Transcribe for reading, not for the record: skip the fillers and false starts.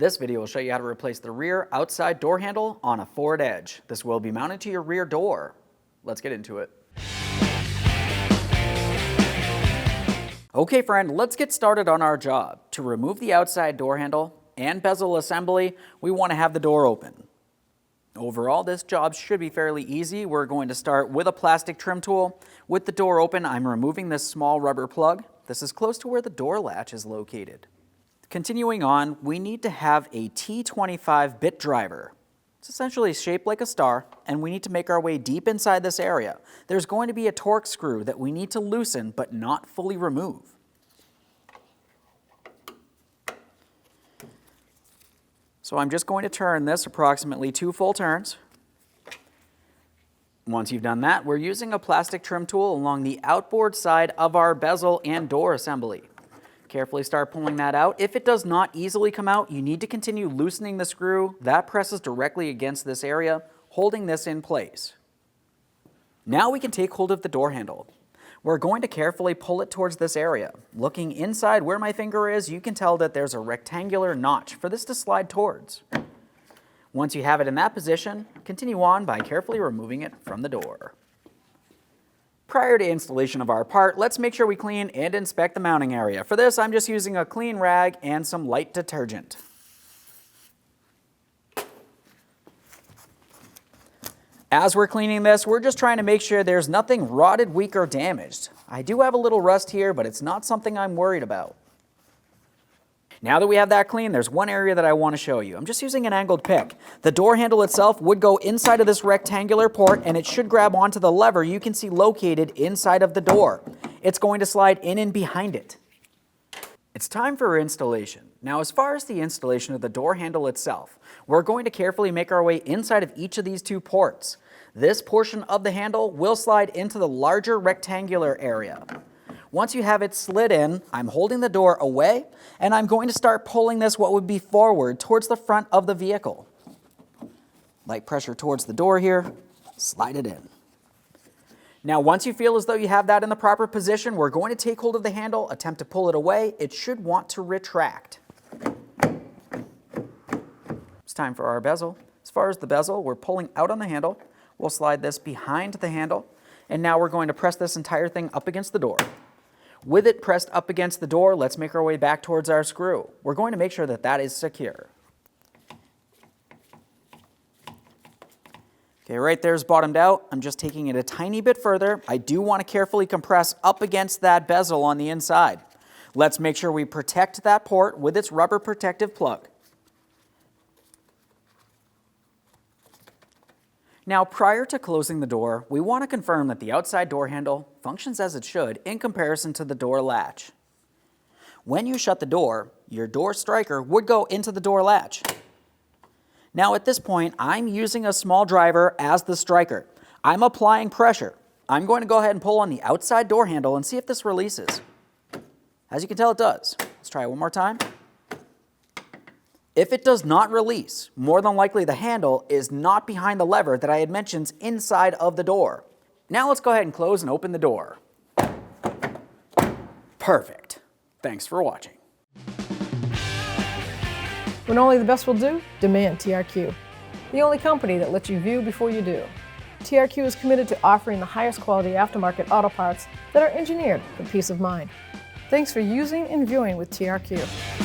This video will show you how to replace the rear outside door handle on a Ford Edge. This will be mounted to your rear door. Let's get into it. Okay friend, let's get started on our job. To remove the outside door handle and bezel assembly, we want to have the door open. Overall, this job should be fairly easy. We're going to start with a plastic trim tool. With the door open, I'm removing this small rubber plug. This is close to where the door latch is located. Continuing on, we need to have a T25 bit driver. It's essentially shaped like a star, and we need to make our way deep inside this area. There's going to be a Torx screw that we need to loosen but not fully remove. So I'm just going to turn this approximately 2 full turns. Once you've done that, we're using a plastic trim tool along the outboard side of our bezel and door assembly. Carefully start pulling that out. If it does not easily come out, you need to continue loosening the screw. That presses directly against this area, holding this in place. Now we can take hold of the door handle. We're going to carefully pull it towards this area. Looking inside where my finger is, you can tell that there's a rectangular notch for this to slide towards. Once you have it in that position, continue on by carefully removing it from the door. Prior to installation of our part, let's make sure we clean and inspect the mounting area. For this, I'm just using a clean rag and some light detergent. As we're cleaning this, we're just trying to make sure there's nothing rotted, weak, or damaged. I do have a little rust here, but it's not something I'm worried about. Now that we have that clean, there's one area that I want to show you. I'm just using an angled pick. The door handle itself would go inside of this rectangular port, and it should grab onto the lever you can see located inside of the door. It's going to slide in and behind it. It's time for installation. Now, as far as the installation of the door handle itself, we're going to carefully make our way inside of each of these 2 ports. This portion of the handle will slide into the larger rectangular area. Once you have it slid in, I'm holding the door away, and I'm going to start pulling this what would be forward towards the front of the vehicle. Light pressure towards the door here, slide it in. Now, once you feel as though you have that in the proper position, we're going to take hold of the handle, attempt to pull it away. It should want to retract. It's time for our bezel. As far as the bezel, we're pulling out on the handle. We'll slide this behind the handle, and now we're going to press this entire thing up against the door. With it pressed up against the door, let's make our way back towards our screw. We're going to make sure that that is secure. Okay, right there's bottomed out. I'm just taking it a tiny bit further. I do want to carefully compress up against that bezel on the inside. Let's make sure we protect that port with its rubber protective plug. Now, prior to closing the door, we want to confirm that the outside door handle functions as it should in comparison to the door latch. When you shut the door, your door striker would go into the door latch. Now at this point, I'm using a small driver as the striker. I'm applying pressure. I'm going to go ahead and pull on the outside door handle and see if this releases. As you can tell, it does. Let's try it one more time. If it does not release, more than likely the handle is not behind the lever that I had mentioned inside of the door. Now let's go ahead and close and open the door. Perfect. Thanks for watching. When only the best will do, demand TRQ. The only company that lets you view before you do. TRQ is committed to offering the highest quality aftermarket auto parts that are engineered for peace of mind. Thanks for using and viewing with TRQ.